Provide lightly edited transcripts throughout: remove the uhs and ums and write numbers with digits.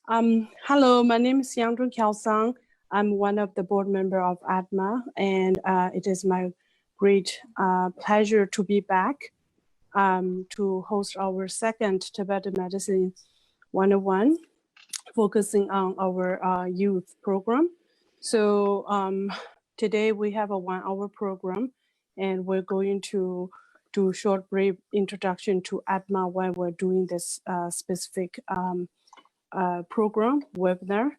Hello, my name is Yangzhong Kiaosang. I'm one of the board member of ADMA, and it is my great pleasure to be back to host our second Tibetan Medicine 101, focusing on our youth program. So today we have a 1-hour program, and we're going to do a short, brief introduction to ADMA while we're doing this specific program webinar.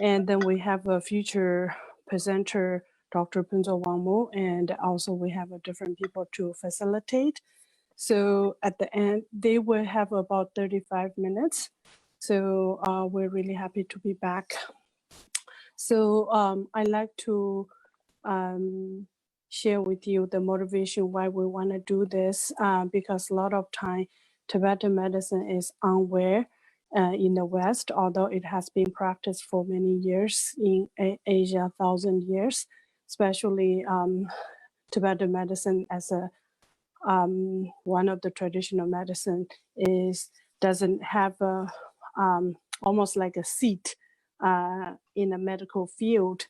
And then we have a future presenter, Dr. Phuntsog Wangmo, and also we have different people to facilitate. So at the end, they will have about 35 minutes. So we're really happy to be back. So I'd like to share with you the motivation why we want to do this, because a lot of time Tibetan medicine is unaware in the West, although it has been practiced for many years in Asia, 1,000 years, especially Tibetan medicine as a one of the traditional medicine doesn't have a almost like a seat in the medical field,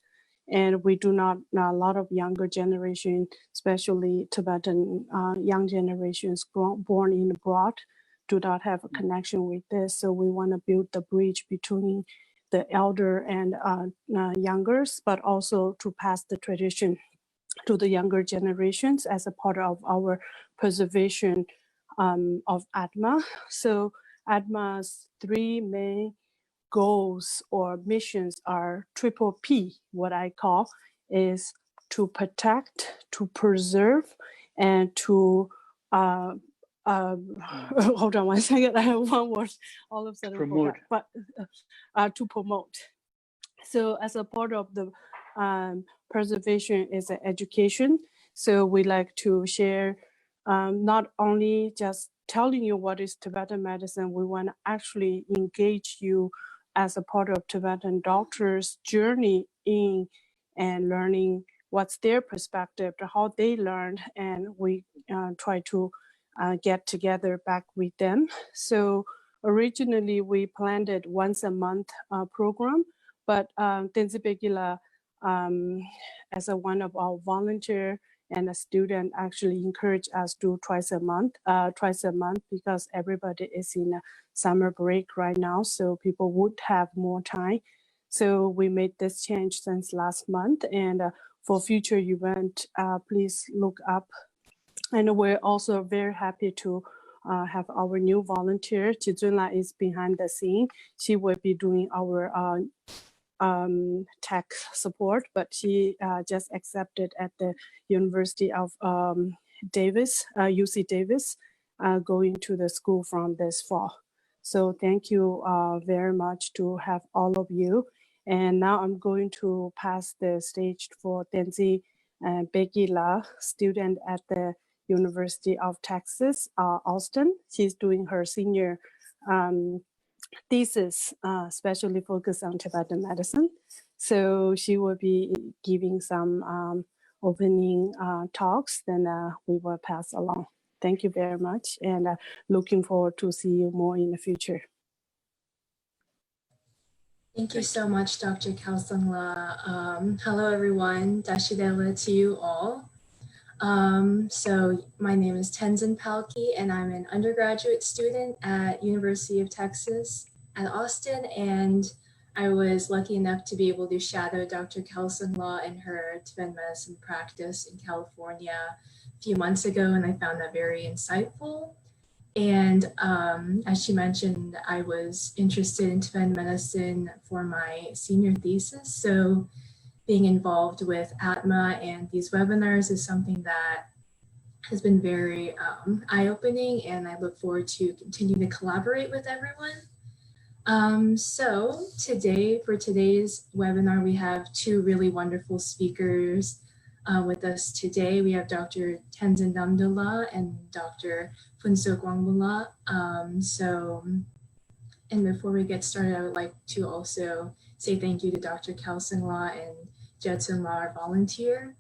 and we do not. A lot of younger generation, especially Tibetan young generations born in abroad, do not have a connection with this. So we want to build the bridge between the elder and youngers, but also to pass the tradition to the younger generations as a part of our preservation of ADMA. So ADMA's 3 main goals or missions are triple P, what I call, is to protect, to preserve, and to hold on one second, I have one word all of a sudden promote. Forgot, but to promote. So as a part of the preservation is an education. So we like to share not only just telling you what is Tibetan medicine, we want to actually engage you as a part of Tibetan doctors' journey in and learning what's their perspective, how they learned, and we try to get together back with them. So originally we planned it once a month program, but Tenzin as one of our volunteer and a student actually encouraged us to twice a month because everybody is in a summer break right now, so people would have more time. So we made this change since last month, and for future event, please look up. And we're also very happy to have our new volunteer. Chizunla is behind the scene. She will be doing our tech support, but she just accepted at the University of Davis, UC Davis, going to the school from this fall. So thank you very much to have all of you. And now I'm going to pass the stage for Tenzin Becky La, student at the University of Texas, Austin. She's doing her senior thesis, especially focused on Tibetan medicine. So she will be giving some opening talks, then we will pass along. Thank you very much, and looking forward to see you more in the future. Thank you so much, Dr. Kiaosang La. Hello, everyone. Dashidela to you all. So my name is Tenzin Palkyi, and I'm an undergraduate student at University of Texas at Austin, and I was lucky enough to be able to shadow Dr. Kiaosang La in her Tibetan medicine practice in California a few months ago, and I found that very insightful. And as she mentioned, I was interested in Tibetan medicine for my senior thesis, so being involved with ADMA and these webinars is something that has been very eye-opening, and I look forward to continuing to collaborate with everyone. So today, for today's webinar, we have 2 really wonderful speakers with us today. We have Dr. Tenzin Namdul and Dr. Phuntsog Wangmo. And before we get started, I would like to also say thank you to Dr. Kiaosang La and Jetsun La, our volunteer.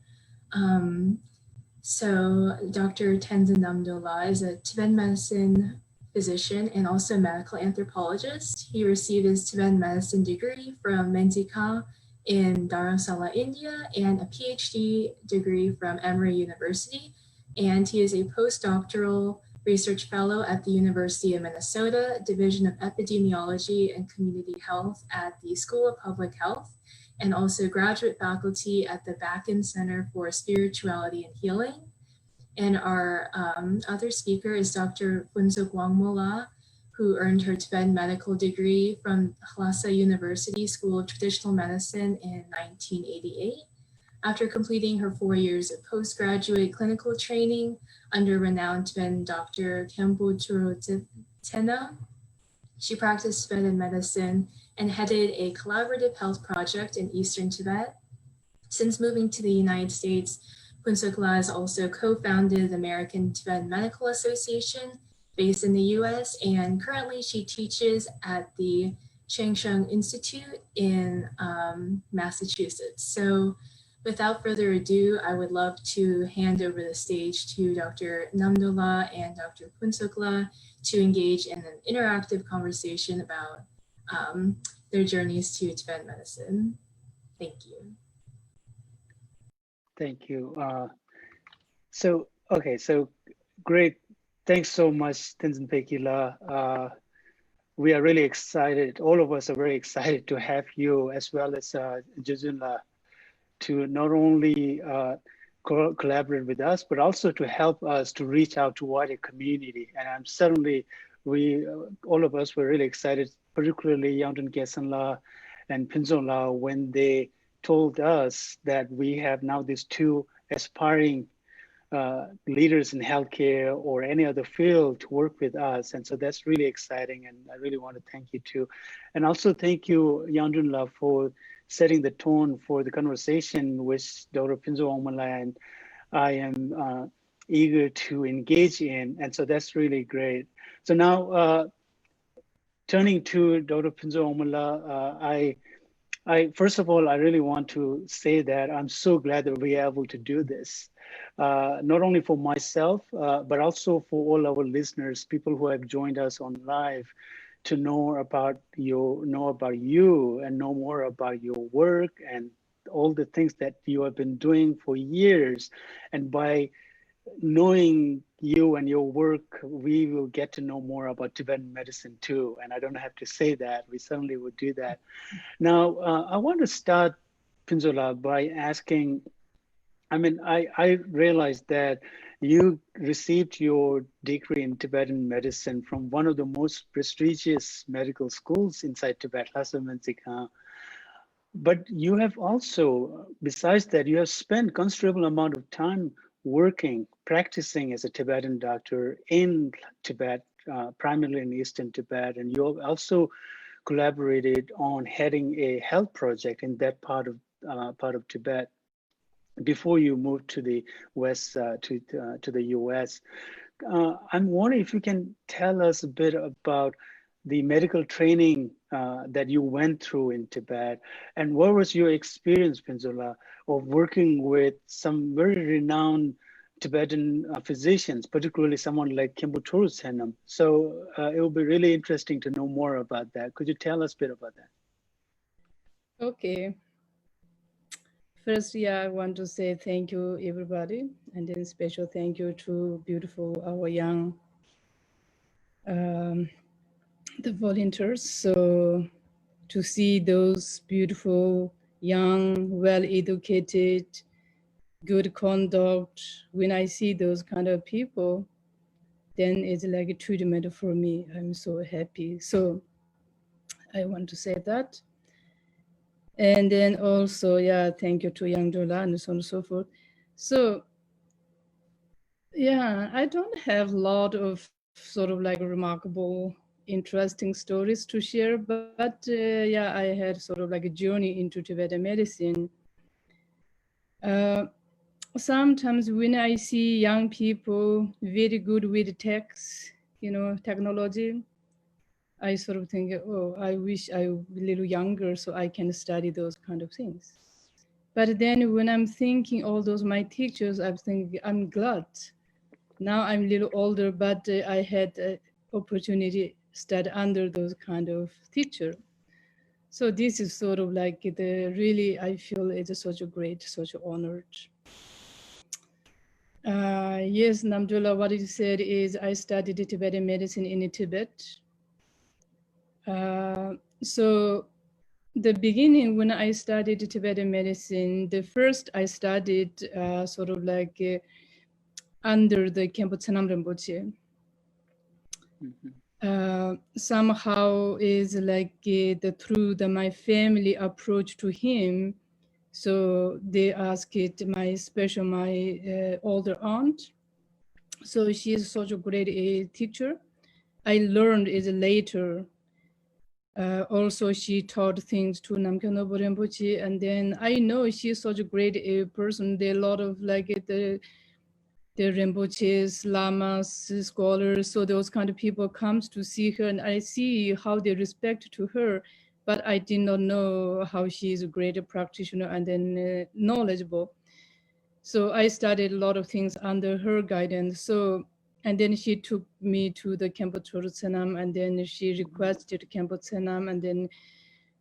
So Dr. Tenzin Namdul is a Tibetan medicine physician and also medical anthropologist. He received his Tibetan medicine degree from Mendika in Dharamsala, India, and a PhD degree from Emory University. And he is a postdoctoral research fellow at the University of Minnesota, Division of Epidemiology and Community Health at the School of Public Health, and also graduate faculty at the Bakken Center for Spirituality and Healing. And our other speaker is Dr. Phuntsog Wangmo, who earned her Tibetan medical degree from Lhasa University School of Traditional Medicine in 1988. After completing her 4 years of postgraduate clinical training under renowned Tibetan Dr. Khenpo Tena, she practiced Tibetan medicine and headed a collaborative health project in Eastern Tibet. Since moving to the United States, Phuntsog has also co-founded the American Tibetan Medical Association based in the US, and currently she teaches at the Chengsheng Institute in Massachusetts. So without further ado, I would love to hand over the stage to Dr. Namdul and Dr. Phuntsog to engage in an interactive conversation about their journeys to Tibetan medicine. Thank you. Thank you. So great. Thanks so much, Tenzin Pekila. We are really excited. All of us are very excited to have you as well as Jujunla to not only collaborate with us, but also to help us to reach out to wider community. And I'm certainly, all of us were really excited, particularly Yangdun Gesanla and Pinzonla, when they told us that we have now these two aspiring leaders in healthcare or any other field to work with us. And so that's really exciting. And I really want to thank you too. And also thank you, Yangdun, for setting the tone for the conversation with Dr. Phuntsog Wangmo, and I am eager to engage in. And so that's really great. So now turning to Dr. Phuntsog Wangmo, first of all, I really want to say that I'm so glad that we're able to do this, not only for myself, but also for all our listeners, people who have joined us on live, to know about you and know more about your work and all the things that you have been doing for years. And by knowing you and your work, we will get to know more about Tibetan medicine too. And I don't have to say that, we certainly would do that. Now, I want to start, Phuntsog, by asking, I realized that you received your degree in Tibetan medicine from one of the most prestigious medical schools inside Tibet, Lhasa Menzikha. But you have also, besides that, you have spent considerable amount of time working, practicing as a Tibetan doctor in Tibet, primarily in Eastern Tibet, and you have also collaborated on heading a health project in that part of Tibet before you moved to the West, to the US. I'm wondering if you can tell us a bit about the medical training that you went through in Tibet, and what was your experience, Phuntsog, of working with some very renowned Tibetan physicians, particularly someone like Khenpo Tsenam. So it will be really interesting to know more about that. Could you tell us a bit about that? Okay. First, I want to say thank you, everybody, and then special thank you to our young, the volunteers. So to see those beautiful, young, well-educated, good conduct, when I see those kind of people, then it's like a treatment for me. I'm so happy. So I want to say that. And then also, thank you to Yangdula and so on and so forth. So, I don't have a lot of sort of like remarkable, interesting stories to share, but I had sort of like a journey into Tibetan medicine. Sometimes when I see young people very good with technology, I sort of think, oh, I wish I were a little younger so I can study those kind of things. But then when I'm thinking all those my teachers, I'm thinking I'm glad. Now I'm a little older, but I had opportunity study under those kind of teacher. So this is sort of like the really, I feel it's such a great, such honored. Yes, Namdullah, what you said is I studied Tibetan medicine in Tibet. So the beginning when I studied Tibetan medicine, the first I studied sort of like under the Khenpo Tsanam Rinpoche. Somehow is like through my family approach to him. So they asked my older aunt. So she is such a great teacher. I learned is later. Also, she taught things to Namkha Nobo Rinpoche, and then I know she's such a great person. There are a lot of like the Rinpoches, lamas, scholars, so those kind of people comes to see her, and I see how they respect to her, but I did not know how she is a great practitioner and then knowledgeable. So I studied a lot of things under her guidance. So, and then she took me to the Khenpo Tsanam, and then she requested Khenpo Tsanam, and then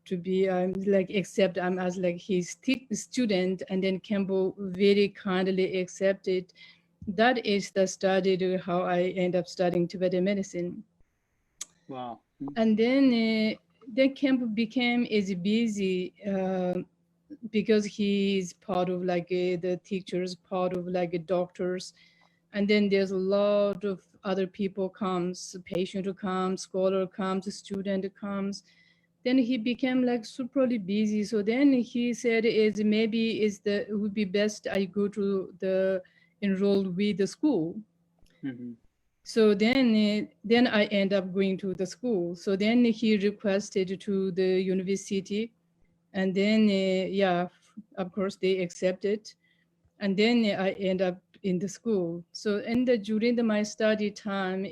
to be like accept I'm as like his student, and then Khenpo very kindly accepted. That is the study to how I end up studying Tibetan medicine. Wow. And then Khenpo became is busy because he's part of like the teachers, part of like doctors. And then there's a lot of other people comes, patient comes, scholar comes, student comes. Then he became like superly busy. So then he said is maybe it would be best I go to the enroll with the school. So then I end up going to the school. So then he requested to the university, and then yeah, of course they accepted, and then I end up in the school. So during my study time,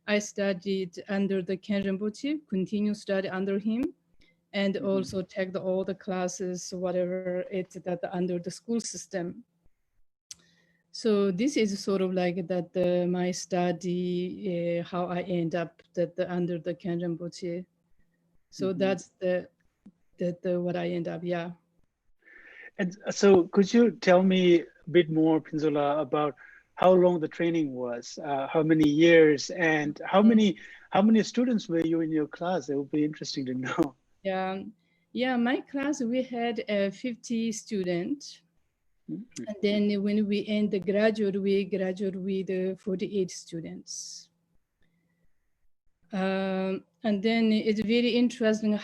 I studied under the Ken Rinpoche, continue study under him, and also take all the classes, whatever it's that under the school system. So this is sort of like that my study, how I end up under the Ken Rinpoche. So that's what I end up, yeah. And so could you tell me a bit more, Pinzola, about how long the training was, how many years, and how many students were you in your class? It would be interesting to know. Yeah, my class, we had 50 students. And then when we end the graduate, we graduate with 48 students. And then it's very interesting,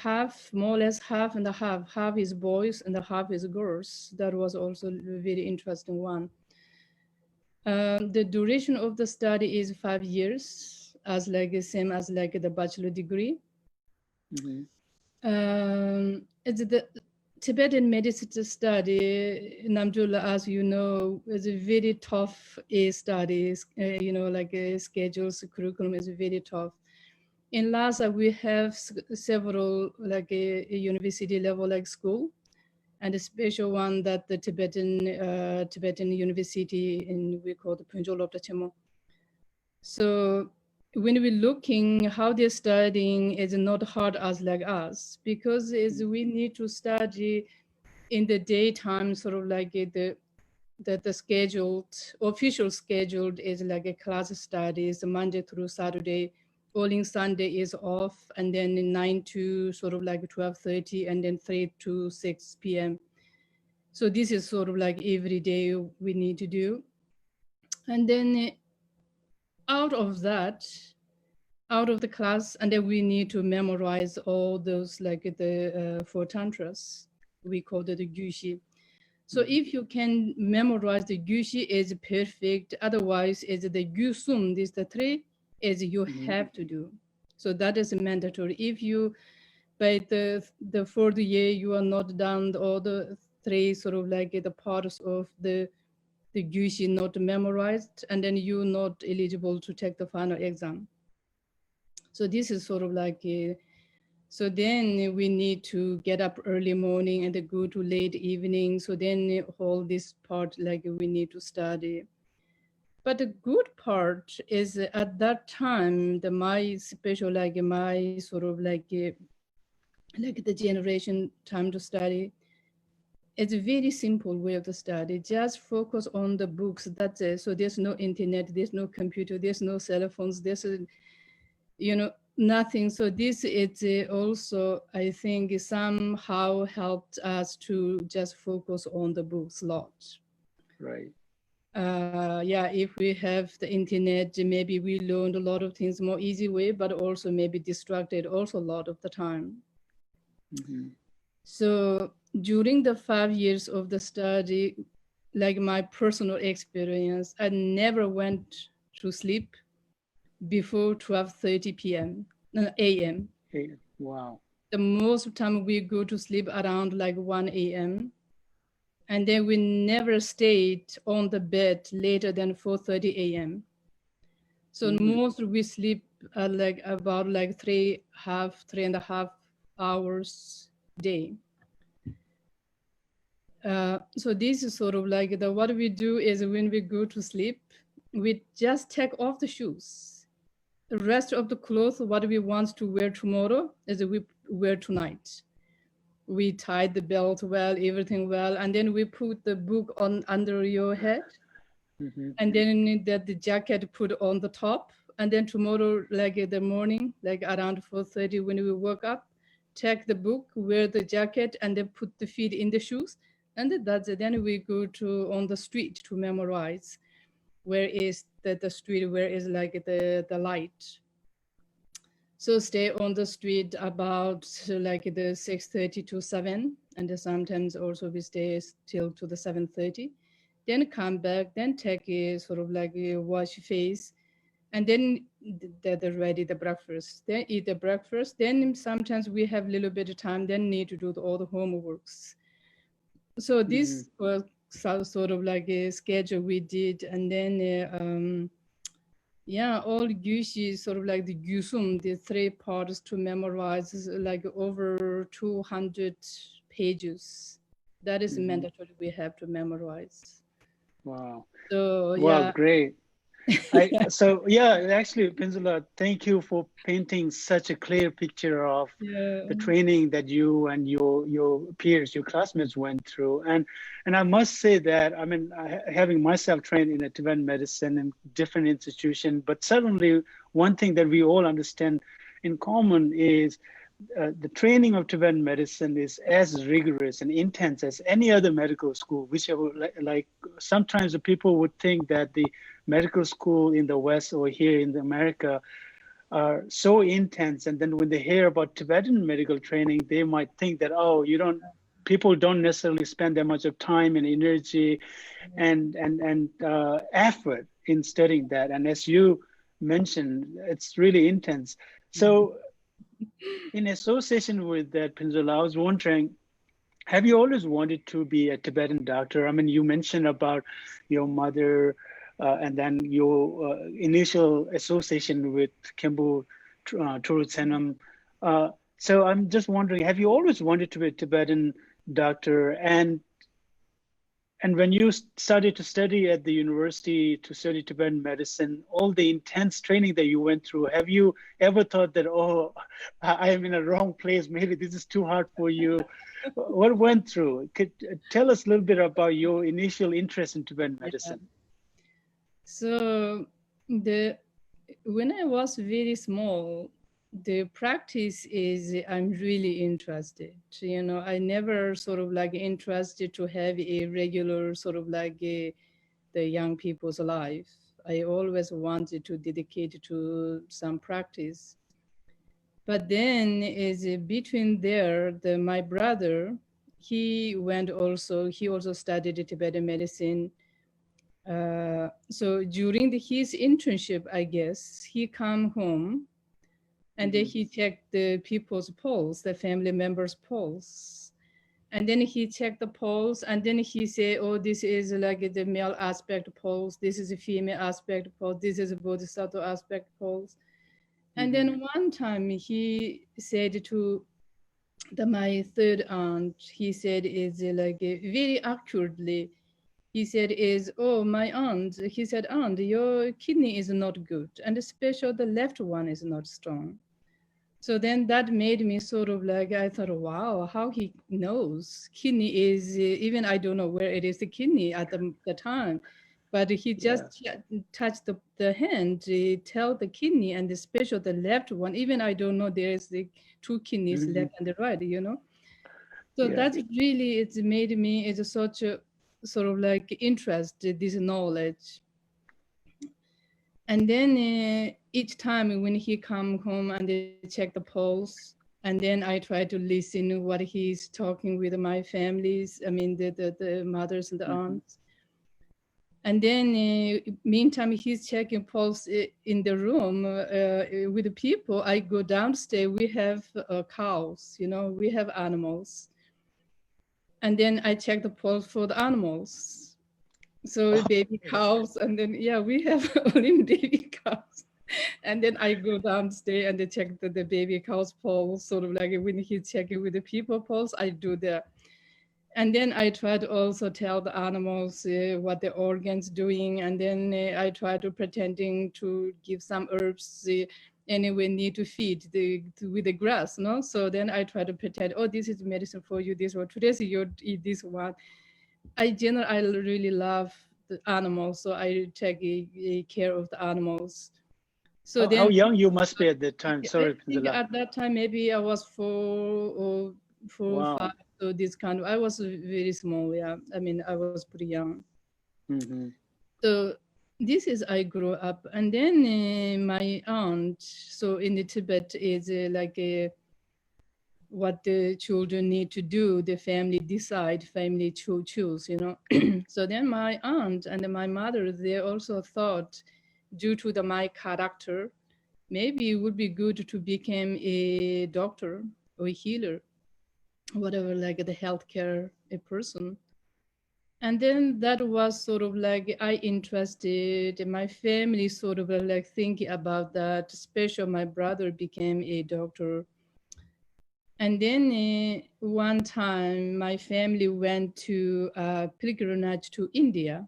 more or less half and a half. Half is boys and half is girls. That was also a very interesting one. The duration of the study is 5 years, as like the same as like the bachelor degree. It's the Tibetan medicine study, Namdul, as you know, is a very tough study. You know, like schedules, curriculum is very tough. In Lhasa, we have several like a university level like school, and a special one that the Tibetan University, and we call the Phuntsog. So when we're looking how they're studying, is not hard as like us, because we need to study in the daytime, sort of like the official scheduled is like a class studies Monday through Saturday. Only Sunday is off, and then 9 to sort of like 12:30, and then 3 to 6 p.m. So this is sort of like every day we need to do. And then out of the class, and then we need to memorize all those like the 4 tantras, we call it the gyushi. So if you can memorize the gyushi, is perfect. Otherwise, is the gyusum, this the 3 is you have to do. So that is mandatory. If you by the 4th year you are not done all the 3 sort of like the parts of the gyushi not memorized, and then you're not eligible to take the final exam. So this is sort of like so then we need to get up early morning and go to late evening. So then all this part like we need to study. But the good part is at that time, my special, like my sort of like the generation time to study, it's a very simple way of the study. Just focus on the books. That's it. So there's no internet, there's no computer, there's no cell phones, there's nothing. So this is also, I think, somehow helped us to just focus on the books a lot. Right. Yeah, if we have the internet, maybe we learned a lot of things more easy way, but also maybe distracted also a lot of the time. Mm-hmm. So during the 5 years of the study, like my personal experience, I never went to sleep before 12:30 p.m. a.m. Hey, wow. The most time we go to sleep around like 1 a.m. And then we never stayed on the bed later than 4:30 a.m. So most we sleep like about like 3.5 hours a day. So this is sort of like what we do is when we go to sleep, we just take off the shoes. The rest of the clothes, what we want to wear tomorrow is we wear tonight. We tie the belt well, everything well, and then we put the book on under your head, and then the jacket put on the top, and then tomorrow, like in the morning, like around 4:30 when we woke up, take the book, wear the jacket, and then put the feet in the shoes, and that's it. Then we go to on the street to memorize. Where is the street? Where is like the light? So stay on the street about like the 6:30 to 7, and then sometimes also we stay till to the 7:30. Then come back, then take a sort of like a wash face, and then they're ready the breakfast. Then eat the breakfast. Then sometimes we have a little bit of time. Then need to do all the homeworks. So this was sort of like a schedule we did, and then. Yeah, all Gyushi, sort of like the Gyusum, the 3 parts to memorize, is like over 200 pages. That is mandatory we have to memorize. Wow. So, Wow, yeah. great. So yeah, actually, Pinsula, thank you for painting such a clear picture of the training that you and your peers, your classmates went through. And I must say that, I mean, having myself trained in a Tibetan medicine in different institutions, but certainly one thing that we all understand in common is the training of Tibetan medicine is as rigorous and intense as any other medical school, whichever, like sometimes the people would think that the medical school in the West or here in America are so intense. And then when they hear about Tibetan medical training, they might think that, oh, people don't necessarily spend that much of time and energy and effort in studying that. And as you mentioned, it's really intense. So in association with that, Pinsula, I was wondering, have you always wanted to be a Tibetan doctor? I mean, you mentioned about your mother and then your initial association with Khenpo Turutsenam. So I'm just wondering, have you always wanted to be a Tibetan doctor? And when you started to study at the university to study Tibetan medicine, all the intense training that you went through, have you ever thought that, oh, I am in a wrong place, maybe this is too hard for you? What went through? Could tell us a little bit about your initial interest in Tibetan medicine. Yeah. So when I was very small, the practice is I'm really interested. I never sort of like interested to have a regular sort of like the young people's life. I always wanted to dedicate to some practice. But then is between there, my brother, he also studied Tibetan medicine. So during his internship, I guess, he come home and then he checked the people's polls, the family members' polls. And then he checked the polls and then he said, oh, this is like the male aspect polls. This is a female aspect poll. This is a bodhisattva aspect polls. And then one time he said to my third aunt, he said is like very accurately, he said is, oh, my aunt, he said, aunt, your kidney is not good, and especially the left one is not strong. So then that made me sort of like, I thought, wow, how he knows. Kidney is, even I don't know where it is, the kidney at the time, but he just touched the hand, tell the kidney, and especially the left one, even I don't know, there is the two kidneys left and the right, you know. So that's really, it's made me, it's such a sort of like interest, this knowledge. And then each time when he come home and they check the pulse, and then I try to listen what he's talking with my families, I mean the mothers and the aunts. And then meantime, he's checking pulse in the room with the people. I go downstairs, we have cows, you know, we have animals. And then I check the pulse for the animals. So baby cows, and then, yeah, we have only baby cows. And then I go downstairs and they check the baby cow's pulse, sort of like when he's checking with the people pulse, I do that. And then I try to also tell the animals what the organs doing. And then I try to pretending to give some herbs anyway need to feed with the grass, no? So then I try to pretend, oh, this is medicine for you, this one. Today you eat this one. I really love the animals, so I take care of the animals. So how young you must be at that time? Sorry, I think at that time maybe I was 4 or 5. So this kind of, I was very small. Yeah, I mean I was pretty young. So this is I grew up, and then my aunt. So in the Tibet is like what the children need to do. The family decide, family choose. You know. So then my aunt and my mother, they also thought, due to my character, maybe it would be good to become a doctor or a healer, whatever, like the healthcare a person. And then that was sort of like I interested, my family sort of like thinking about that, especially my brother became a doctor. And then one time my family went to pilgrimage to India.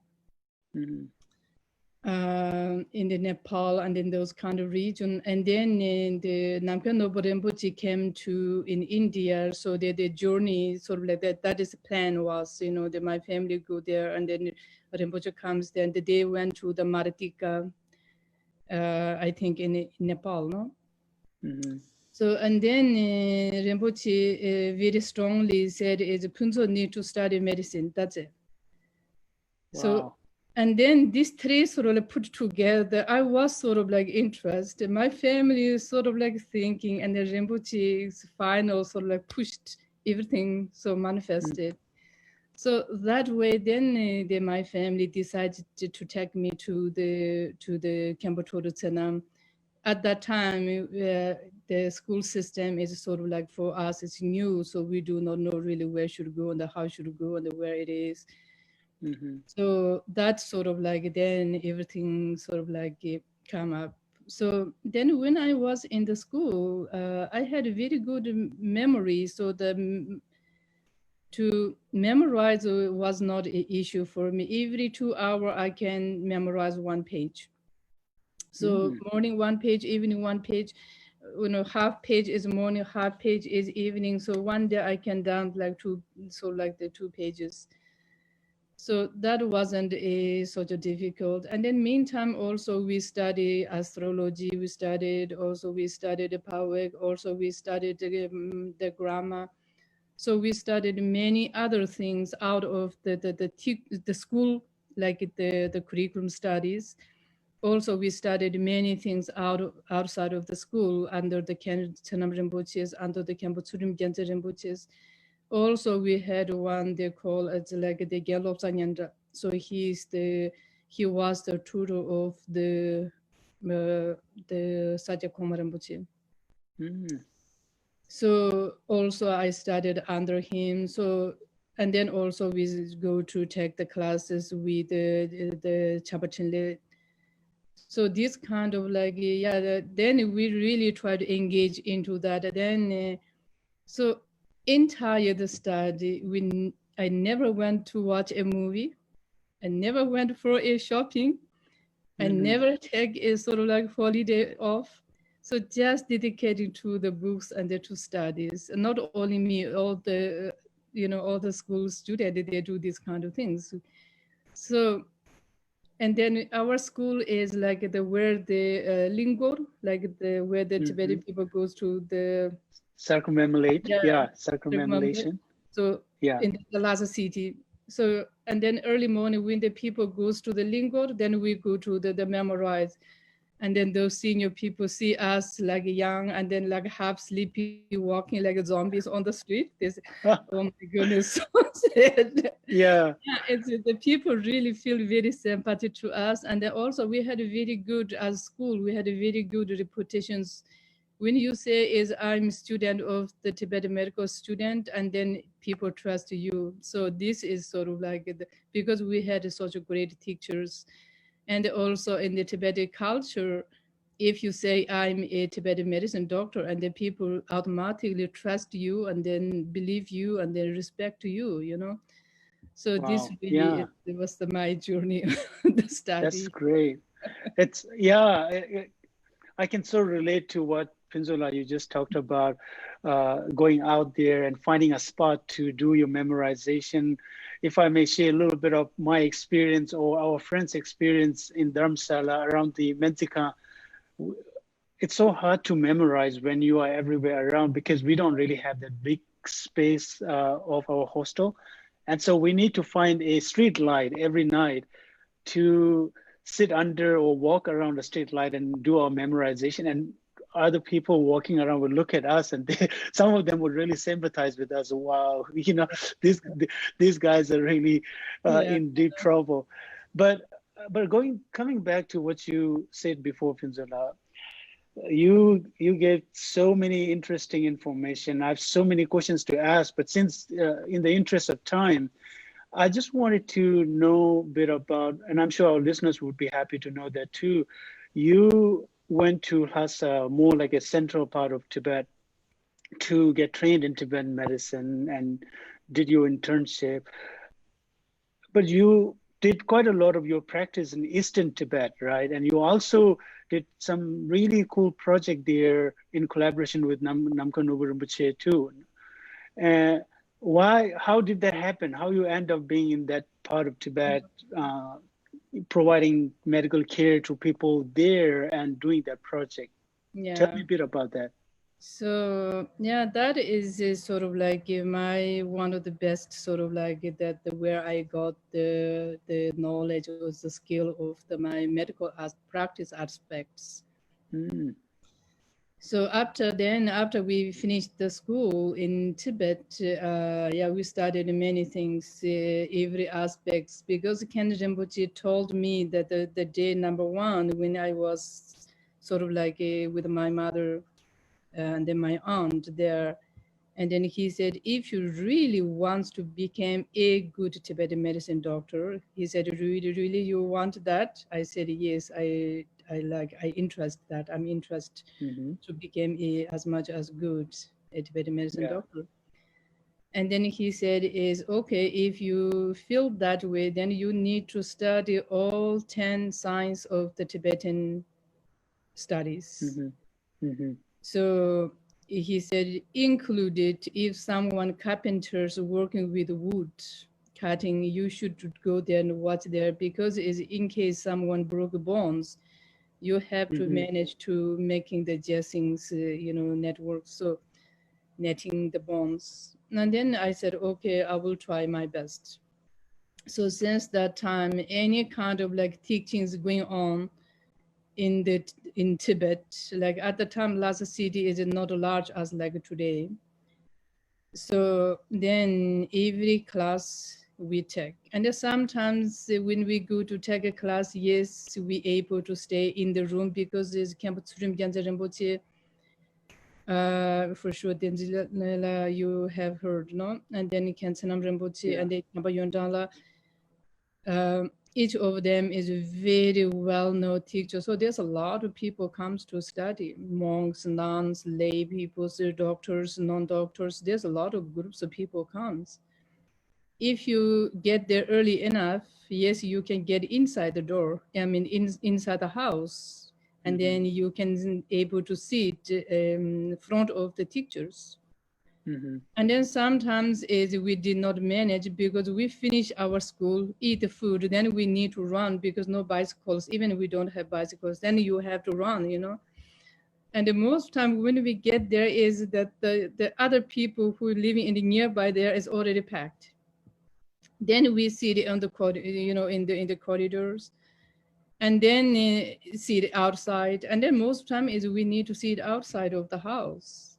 In the Nepal and in those kind of region. And then the Namkha Nobo Rinpoche came to in India. So the journey sort of like that is the plan was, you know, that my family go there, and then Rinpoche comes there, and they went to the Maratika, I think in Nepal, no? So, and then Rinpoche very strongly said, is Phuntsog need to study medicine, that's it. So, and then these three sort of like put together, I was sort of like interested. My family is sort of like thinking, and the Rinpoche's final sort of like pushed everything so manifested. So that way, then my family decided to take me to the Kempo Tsenam. At that time, the school system is sort of like for us, it's new, so we do not know really where should go and how should go and where it is. So that's sort of like then everything sort of like come up. So then when I was in the school, I had a very good memory. So to memorize was not an issue for me. Every 2 hours I can memorize 1 page. So morning 1 page, evening 1 page, you know, half page is morning, half page is evening. So one day I can down like 2, so like the 2 pages. So that wasn't such a difficult. And then meantime, also we study astrology, we studied the power, also we studied the grammar. So we studied many other things out of the school, like the curriculum studies. Also, we studied many things outside of the school under the Khenam Rinpoches, under the Khenpo Tsurim Gyaltsen Rinpoches. Also, we had one they call it like the Gyalop Sanyandra. So he was the tutor of the Satya Khoma Rinpoche. So also I studied under him. So, and then also we go to take the classes with the Chapachinle. So this kind of like, yeah, then we really try to engage into that. Then, so entire the study, I never went to watch a movie. I never went for a shopping. I never take a sort of like holiday off. So just dedicated to the books and the to studies. And not only me, all the, all the school students, they do these kind of things. So, and then our school is like where the Lingor, like where the Tibetan people goes to the circumambulate. Yeah, circumambulation. So yeah, in the Lhasa city. So, and then early morning when the people goes to the Lingor, then we go to the memorize. And then those senior people see us like young and then like half sleepy, walking like zombies on the street. They say, oh my goodness, so sad. yeah, It's the people really feel very sympathetic to us. And then also we had a very good, as school, we had a very good reputations. When you say is I'm student of the Tibetan medical student, and then people trust you. So this is sort of like, because we had such a great teachers. And also in the Tibetan culture, if you say I'm a Tibetan medicine doctor, and the people automatically trust you and then believe you and then respect you, So wow, this really yeah, it was my journey, the study. that's great. It's I can so relate to what Pinzola you just talked about, going out there and finding a spot to do your memorization. If I may share a little bit of my experience or our friends' experience in Dharamsala around the Menzika, it's so hard to memorize when you are everywhere around because we don't really have that big space of our hostel. And so we need to find a street light every night to sit under or walk around the street light and do our memorization. And other people walking around would look at us and some of them would really sympathize with us. Wow, these guys are really in deep trouble. But coming back to what you said before, Pinzola, you gave so many interesting information. I have so many questions to ask, but since in the interest of time, I just wanted to know a bit about, and I'm sure our listeners would be happy to know that too. You went to Lhasa, more like a central part of Tibet, to get trained in Tibetan medicine and did your internship. But you did quite a lot of your practice in Eastern Tibet, right? And you also did some really cool project there in collaboration with Namkha Nobu Rinpoche too. How did that happen? How you end up being in that part of Tibet, providing medical care to people there and doing that project? Yeah. Tell me a bit about that. So yeah, that is sort of like my one of the best sort of like that where I got the knowledge or the skill of my medical practice aspects. Mm. So after we finished the school in Tibet, we studied many things, every aspects, because Ken Rinpoche told me that the day number one when I was sort of like with my mother and then my aunt there, and then he said, if you really want to become a good Tibetan medicine doctor, he said, really you want that? I said, yes, I'm interested to become as much as good a Tibetan medicine doctor. And then he said is, okay, if you feel that way, then you need to study all 10 signs of the Tibetan studies. So he said, included if someone carpenters working with wood cutting, you should go there and watch there, because is in case someone broke bones, you have to manage to making the dressings, network, so netting the bones. And then I said, okay, I will try my best. So since that time, any kind of like teachings going on in Tibet, like at the time, Lhasa city is not large as like today. So then every class we take, and then sometimes when we go to take a class, yes, we able to stay in the room because there's Khenpo Tsurim Gyaltsen Rinpoche. For sure, Tenzin you have heard, no? And then Khensenam Rinpoche and then Khenpa Yondala. Each of them is a very well-known teacher. So there's a lot of people comes to study, monks, nuns, lay people, doctors, non-doctors. There's a lot of groups of people comes. if you get there early enough, yes, you can get inside the door. I mean, inside the house, and then you can able to sit front of the teachers. And then sometimes is we did not manage because we finish our school, eat the food, then we need to run because no bicycles, even we don't have bicycles, then you have to run, you know. And the most time when we get there is that the other people who are living in the nearby there is already packed. Then we sit on the you know, in the corridors, and then sit outside. And then most time is we need to sit outside of the house.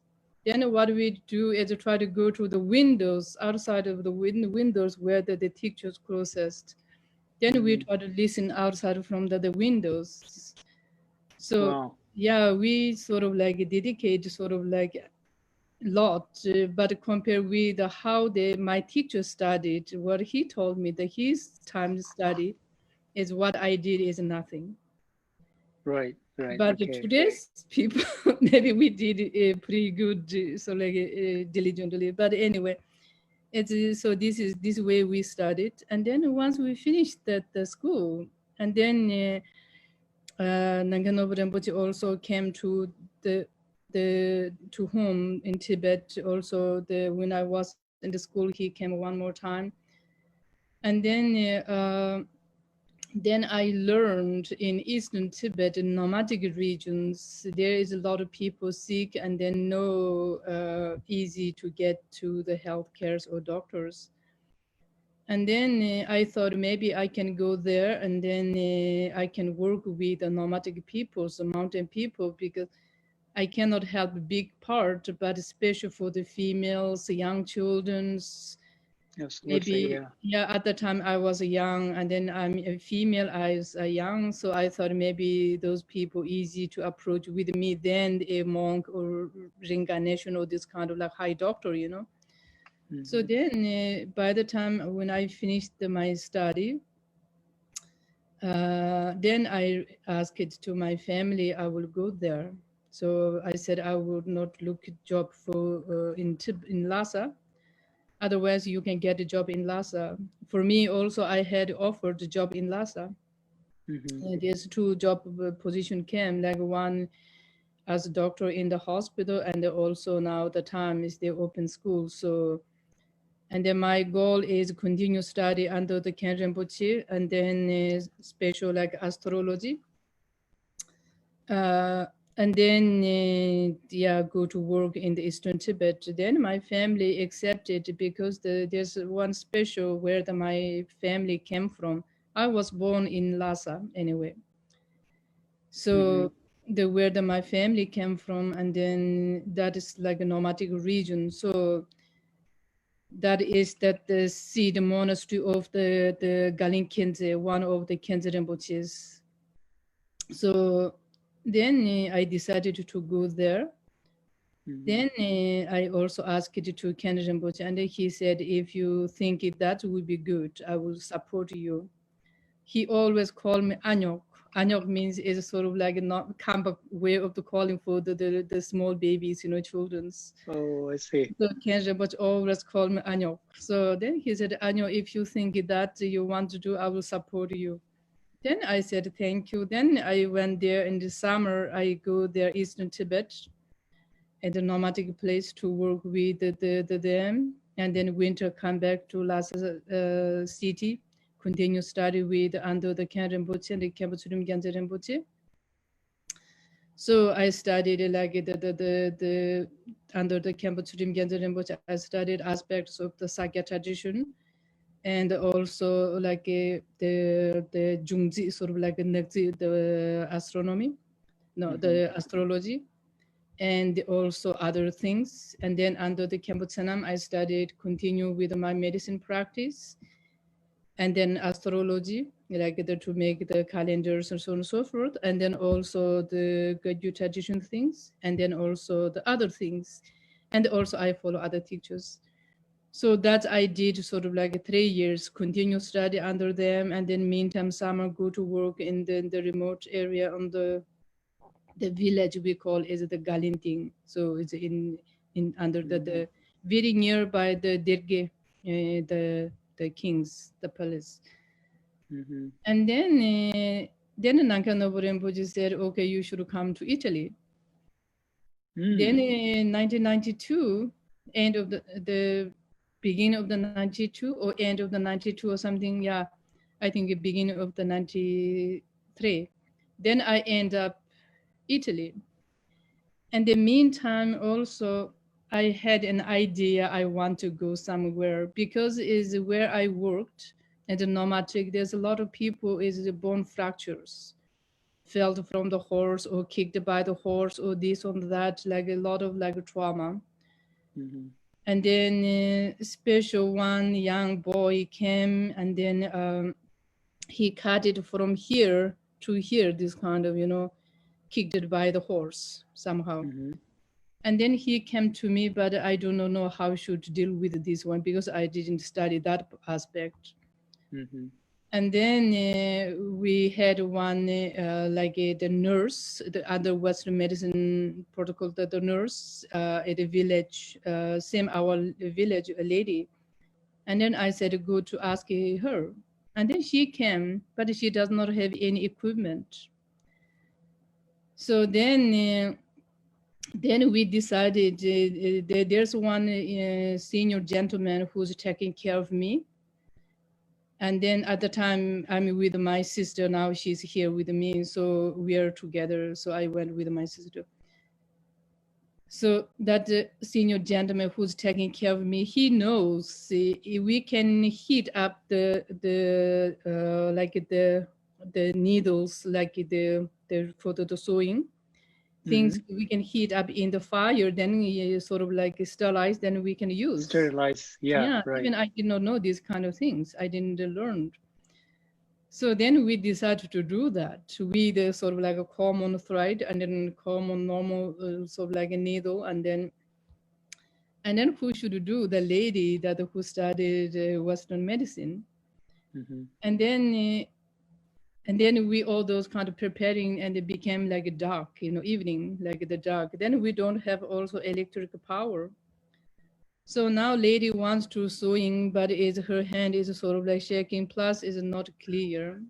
Then what we do is to try to go to the windows, outside of the windows where the teachers closest. Then we try to listen outside from the windows. So Wow. yeah, we sort of like dedicate sort of like lot, but compared with how my teacher studied, what he told me that his time to study is what I did is nothing. Right, right, But okay. today's people, maybe we did pretty good, so like diligently. But anyway, it's so this way we studied, and then once we finished the school, and then Nanganobu Rinpoche also came to to home in Tibet. Also, when I was in the school, he came one more time, and then I learned in Eastern Tibet, in nomadic regions, there is a lot of people sick and then no easy to get to the health cares or doctors. And then I thought maybe I can go there and then I can work with the nomadic peoples, the mountain people, because I cannot help a big part, but especially for the females, the young children's. Absolutely, Maybe at the time I was young, and then I'm a female, I was young, so I thought maybe those people easy to approach with me than a monk or reincarnation or this kind of like high doctor, you know. So then by the time when I finished my study, then I asked it to my family, I will go there. So I said I would not look a job for in Lhasa. Otherwise, you can get a job in Lhasa. For me, also, I had offered a job in Lhasa. There's two job position came, like one as a doctor in the hospital, and also now the time is the open school. So, and then my goal is continue study under the Khen Rinpoche, and then special like astrology. And then go to work in the Eastern Tibet. Then my family accepted because there's one special where my family came from. I was born in Lhasa anyway. So where my family came from, and then that is like a nomadic region. So that is the monastery of the Galin Khenze, one of the Khenze Rinpoches. So then I decided to go there. Then I also asked it to Ken Rinpoche, and he said, if you think that would be good, I will support you. He always called me Anyok. Anyok means is sort of like a not Kamba way of the calling for the small babies, you know, children's. Oh, I see. So Ken Rinpoche always called me Anyok. So then he said, Anyok, if you think that you want to do, I will support you. Then I said, thank you. Then I went there in the summer. I go there, Eastern Tibet, at the nomadic place to work with them. And then winter come back to Lhasa city, continue study with under the Khen Rinpoche and the Khyentse Gyaltsen Rinpoche. So I studied like the under the Khyentse Gyaltsen Rinpoche, I studied aspects of the Sakya tradition, and also like the Jungji, sort of like the astronomy, the astrology, and also other things. And then under the Khyentse I studied, continue with my medicine practice, and then astrology, like to make the calendars and so on and so forth, and then also the Gaju tradition things, and then also the other things, and also I follow other teachers. So that I did sort of like 3 years, continue study under them, and then meantime summer go to work in the remote area on the village we call is the Galinting. So it's in under the very nearby the Derge, the the kings, the palace. Mm-hmm. And then Nankanobu Rinpoche said, okay, you should come to Italy. Then in 1992, end of the beginning of the 92 or end of the 92 or something, yeah, I think the beginning of the 93. Then I end up Italy. And the meantime, also, I had an idea I want to go somewhere because is where I worked at the nomadic. There's a lot of people is the bone fractures, fell from the horse or kicked by the horse or this or that, like a lot of like trauma. Mm-hmm. And then special one young boy came and then he cut it from here to here, this kind of, kicked it by the horse somehow. Mm-hmm. And then he came to me, but I do not know how should deal with this one because I didn't study that aspect. Mm-hmm. And then we had one the nurse, the other Western medicine protocol, the nurse at a village, same our village, a lady. And then I said, go to ask her. And then she came, but she does not have any equipment. So then we decided there's one senior gentleman who's taking care of me. And then at the time I'm with my sister, now she's here with me. So we are together. So I went with my sister. So that senior gentleman who's taking care of me, he knows we can heat up the needles, like the for the sewing things. Mm-hmm. We can heat up in the fire, then sort of like sterilize, then we can use. Sterilize, yeah, right. Even I did not know these kind of things. I didn't learn. So then we decided to do that with a sort of like a common thread and then common normal sort of like a needle, and then who should do? The lady that who studied Western medicine. Mm-hmm. And then we all those kind of preparing, and it became like a dark, evening, like the dark. Then we don't have also electric power. So now lady wants to sewing, but her hand is sort of like shaking, plus is not clear.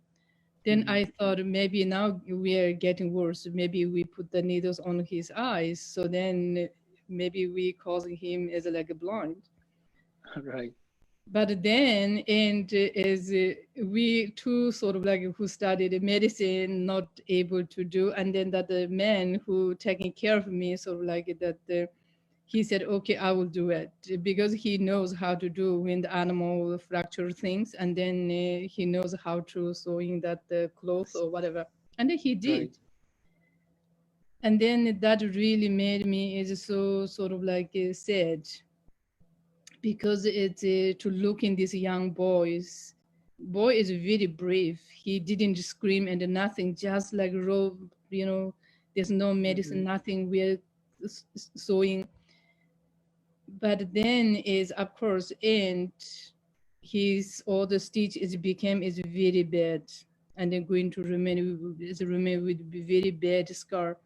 Then Mm-hmm. I thought maybe now we are getting worse. Maybe we put the needles on his eyes. So then maybe we causing him as like a blind. Right. But then, and as we two sort of like who studied medicine, not able to do, and then that the man who taking care of me, sort of like that, he said, okay, I will do it, because he knows how to do when the animal fracture things, and then he knows how to sew in that cloth or whatever, and then he did. Right. And then that really made me is so sort of like sad, because it's to look in these young boys. Boy is very brave. He didn't scream and nothing, just like raw, there's no medicine, Mm-hmm. nothing. We're sewing. But then is, of course, and all the stitch became very bad, and then going to remain with very bad scar.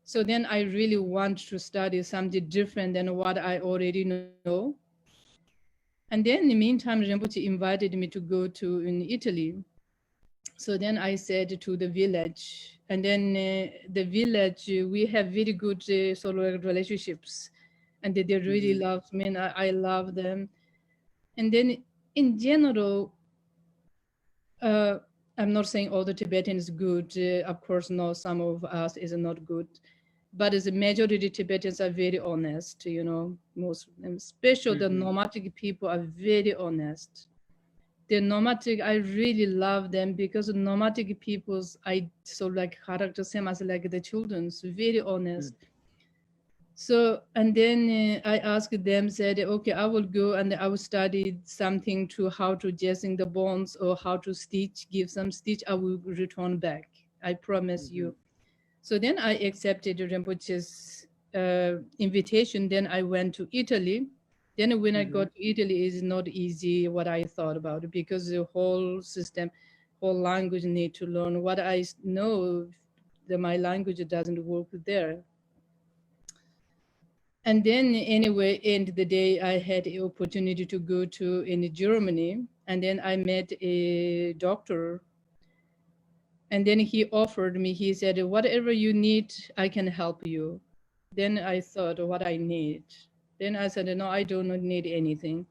So then I really want to study something different than what I already know. And then in the meantime, Rinpoche invited me to go to in Italy. So then I said to the village, and then the village, we have very good sort of relationships, and they really Mm-hmm. love me, and I love them. And then in general, I'm not saying all the Tibetans good. Of course, no, some of us is not good. But as a majority, Tibetans are very honest, most of them, especially the nomadic people are very honest. The nomadic, I really love them, because the nomadic people's, I so like character, same as like the children's, very honest. So, and then I asked them, said, okay, I will go and I will study something to how to dressing the bones or how to stitch, give some stitch, I will return back. I promise you. So then I accepted Rinpoche's invitation. Then I went to Italy. Then when I got to Italy, it's not easy what I thought about it, because the whole system, whole language need to learn. What I know that my language doesn't work there. And then anyway, end of the day, I had an opportunity to go to in Germany, and then I met a doctor, and then he offered me, he said, whatever you need, I can help you. Then I thought what I need. Then I said, no, I do not need anything.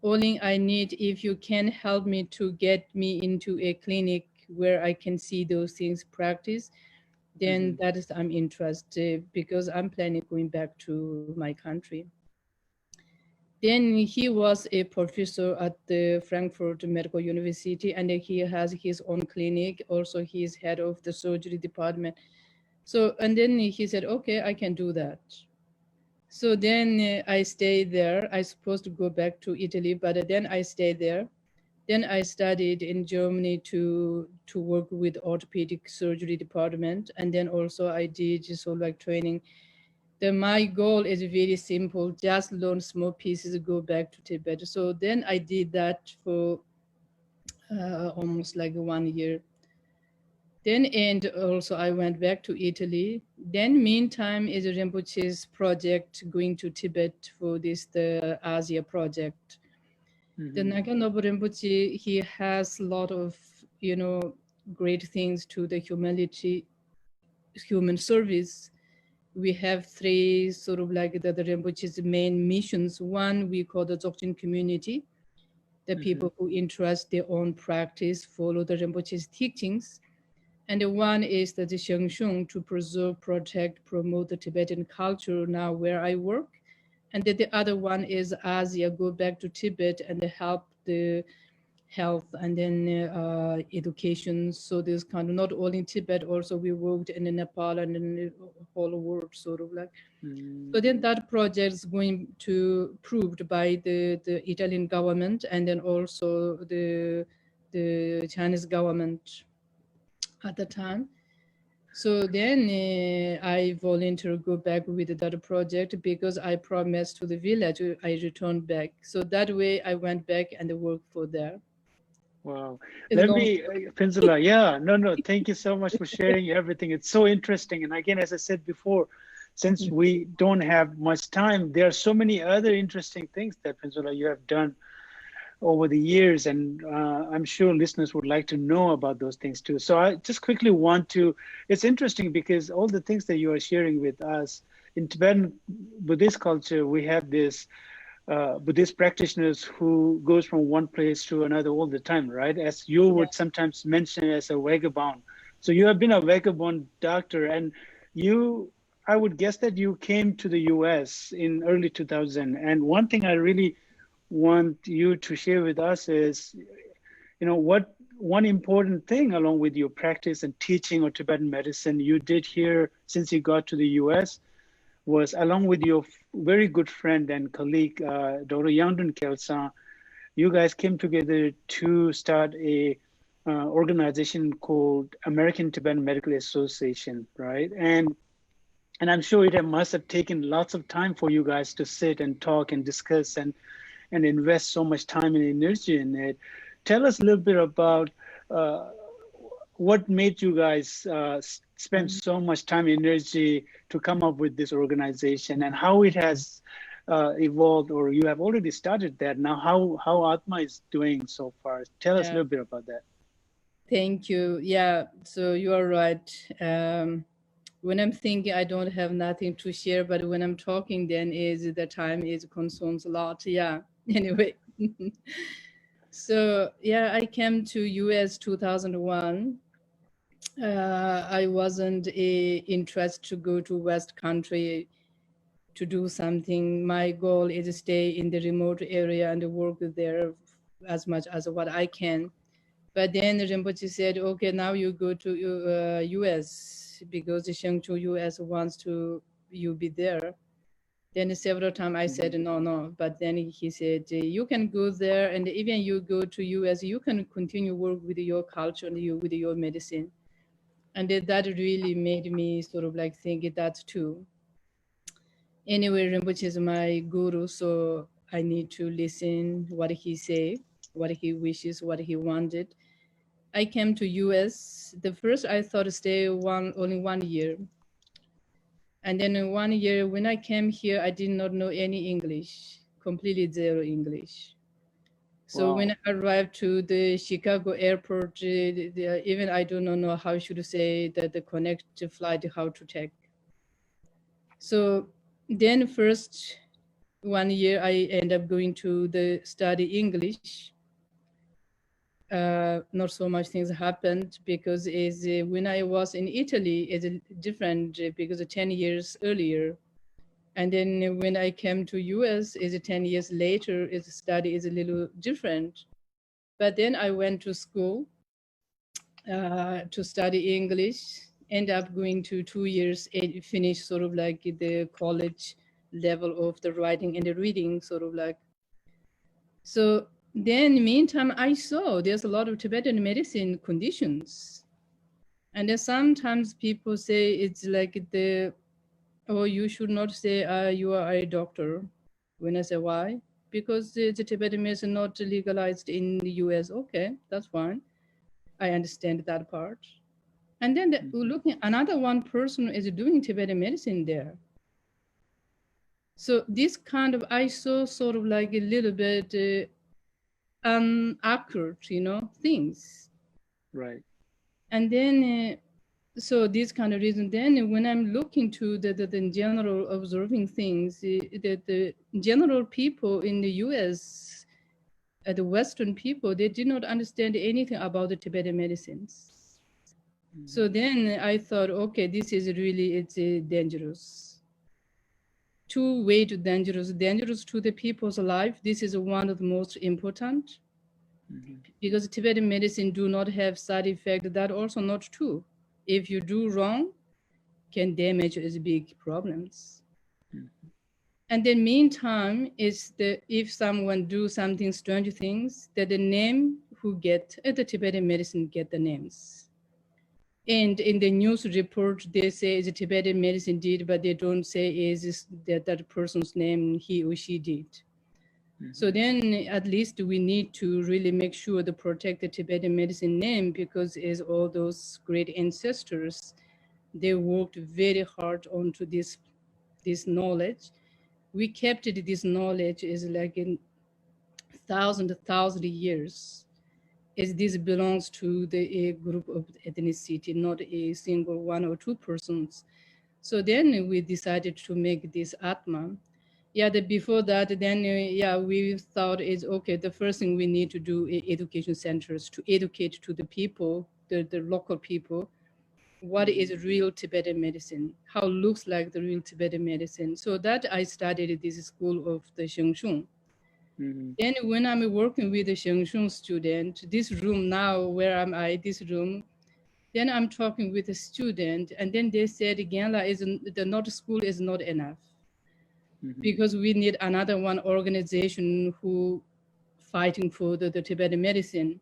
Only I need if you can help me to get me into a clinic where I can see those things practice, then that is I'm interested, because I'm planning going back to my country. Then he was a professor at the Frankfurt Medical University, and he has his own clinic. Also, he is head of the surgery department. So, and then he said, okay, I can do that. So then I stayed there. I supposed to go back to Italy, but then I stayed there. Then I studied in Germany to work with orthopedic surgery department. And then also I did sort of like training. Then my goal is very simple, just learn small pieces, go back to Tibet. So then I did that for almost like 1 year. Then, and also I went back to Italy. Then meantime is Rinpoche's project going to Tibet for the Asia project. The Nakanobu Rinpoche, he has a lot of, great things to the human service. We have 3 sort of like the Rinpoche's main missions. One, we call the Dzogchen community, the people who entrust their own practice, follow the Rinpoche's teachings. And the one is the Shengshung, to preserve, protect, promote the Tibetan culture now where I work. And then the other one is Asia, go back to Tibet and help the health and then education. So this kind of not only in Tibet, also we worked in Nepal and in the whole world, sort of like. So then that project is going to proved by the Italian government and then also the Chinese government at the time. So then I volunteer go back with that project because I promised to the village I returned back. So that way I went back and worked for there. Wow. It's Let long. me, Phuntsog, yeah, no, thank you so much for sharing everything. It's so interesting. And again, as I said before, since we don't have much time, there are so many other interesting things that, Phuntsog, you have done over the years. And I'm sure listeners would like to know about those things too. So I just quickly want to, it's interesting because all the things that you are sharing with us, in Tibetan Buddhist culture, we have this Buddhist practitioners who goes from one place to another all the time, right? As you would sometimes mention as a vagabond. So you have been a vagabond doctor, and you, I would guess that you came to the US in early 2000. And one thing I really want you to share with us is, what one important thing along with your practice and teaching of Tibetan medicine you did here since you got to the US was, along with your very good friend and colleague, Dr. Yangdun Kelsang, you guys came together to start a organization called American Tibetan Medical Association, right? And I'm sure it must have taken lots of time for you guys to sit and talk and discuss and invest so much time and energy in it. Tell us a little bit about what made you guys spend so much time and energy to come up with this organization, and how it has evolved, or you have already started that now, how Atma is doing so far. Tell us a little bit about that. Thank you. Yeah, so you are right. When I'm thinking, I don't have nothing to share, but when I'm talking, then is the time is consumes a lot. Yeah, anyway. So yeah, I came to US 2001. I wasn't interested to go to West country to do something. My goal is to stay in the remote area and work there as much as what I can. But then Rinpoche said, okay, now you go to US because the Shengchu US wants to you be there. Then several times I said, no. But then he said, you can go there, and even you go to US, you can continue work with your culture and with your medicine. And that really made me sort of like think that too. Anyway, Rinpoche is my guru, so I need to listen what he say, what he wishes, what he wanted. I came to US. The first I thought stay only 1 year. And then 1 year when I came here, I did not know any English, completely zero English. So Wow. when I arrived to the Chicago airport, even I don't know how should say that the connect flight, how to take. So then first 1 year I end up going to the study English. Not so much things happened because when I was in Italy, it's different because 10 years earlier. And then when I came to US, is 10 years later, is study is a little different. But then I went to school to study English, end up going to 2 years, finish sort of like the college level of the writing and the reading, sort of like. So then meantime, I saw there's a lot of Tibetan medicine conditions. And then sometimes people say it's like oh, you should not say you are a doctor. When I say why? Because the Tibetan medicine not legalized in the US. Okay, that's fine. I understand that part. And then looking, another one person is doing Tibetan medicine there. So this kind of, I saw sort of like a little bit unaccurate, things. Right. And then, so this kind of reason, then when I'm looking to the general observing things, the general people in the US, the Western people, they did not understand anything about the Tibetan medicines. So then I thought, okay, this is really, it's dangerous. Two way to dangerous to the people's life. This is one of the most important because Tibetan medicine do not have side effect. That also not true. If you do wrong, can damage is big problems. And then meantime is if someone do something strange things, that the name who get the Tibetan medicine get the names. And in the news report, they say it's a Tibetan medicine did, but they don't say is that person's name he or she did. So then at least we need to really make sure to protect the Tibetan medicine name because as all those great ancestors, they worked very hard onto this knowledge. We kept this knowledge is like in thousand years. As this belongs to a group of ethnicity, not a single one or two persons. So then we decided to make this Atma. Yeah, before that, then we thought is okay, the first thing we need to do is education centers to educate to the people, the local people, what is real Tibetan medicine, how looks like the real Tibetan medicine. So that I studied this school of the Shengshun. Then when I'm working with the Shengshun student, this room now, where am I, this room, then I'm talking with a student, and then they said, Gyanla, the not school is not enough because we need another one organization who fighting for the Tibetan medicine.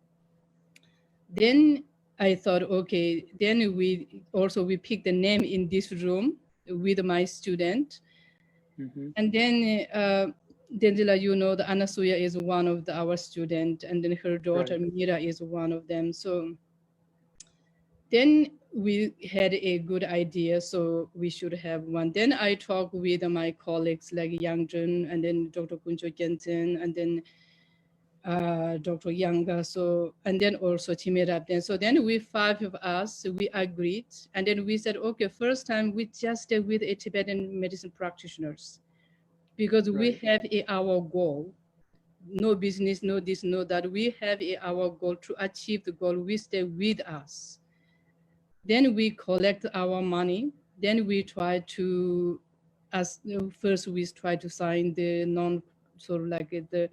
Then I thought, okay, then we picked the name in this room with my student. And then Dendila, the Anasuya is one of our students, and then her daughter Mira is one of them. So then we had a good idea, so we should have one. Then I talked with my colleagues like Yang Jun, and then Dr. Kuncho Jensen, and then Dr. Yanga, so, and then also Timirabden. So then we, 5 of us, we agreed. And then we said, okay, first time we just stay with a Tibetan medicine practitioners because we have our goal. No business, no this, no that. We have our goal to achieve the goal. We stay with us. Then we collect our money. Then we try to, first we try to sign the sort of like the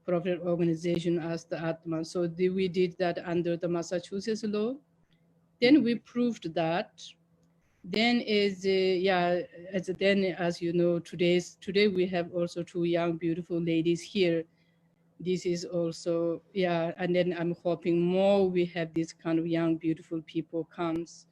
profit organization as the Atman. So we did that under the Massachusetts law. Then we proved that. Then as you know, today we have also 2 young, beautiful ladies here. This is also, and then I'm hoping more we have this kind of young, beautiful people comes.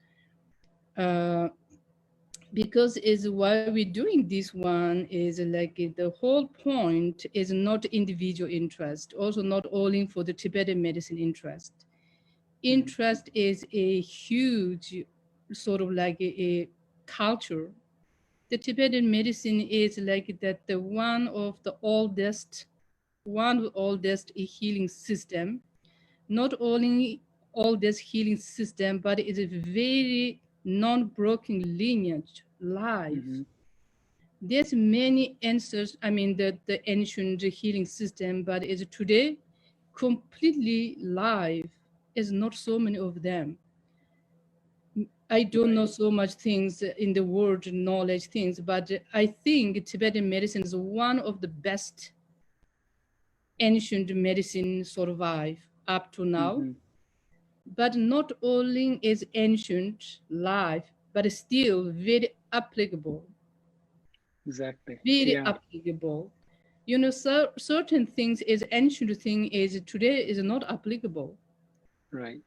Because is why we're doing this one is like the whole point is not individual interest, also not only for the Tibetan medicine interest. Interest is a huge sort of like a culture the Tibetan medicine is like that one of the oldest healing system. Not only oldest healing system, but it's a very non-broken lineage life. There's many answers, I mean, the ancient healing system, but is today completely live. Is not so many of them. I don't know so much things in the world knowledge things, but I think Tibetan medicine is one of the best ancient medicine survive up to now. But not only is ancient life, but still very applicable. Exactly. Very applicable. You know, certain things is ancient thing is today is not applicable. Right.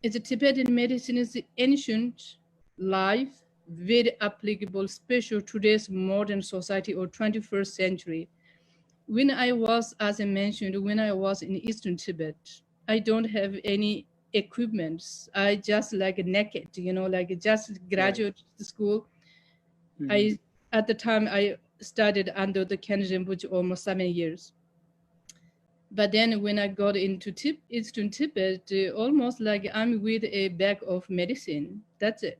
It's a Tibetan medicine is ancient life, very applicable, special today's modern society or 21st century. When I was, as I mentioned, when I was in Eastern Tibet, I don't have any equipments. I just like naked, you know, like just graduate school. I at the time I studied under the Khenjen Rinpoche almost 7 years. But then when I got into Eastern Tibet, almost like I'm with a bag of medicine. That's it.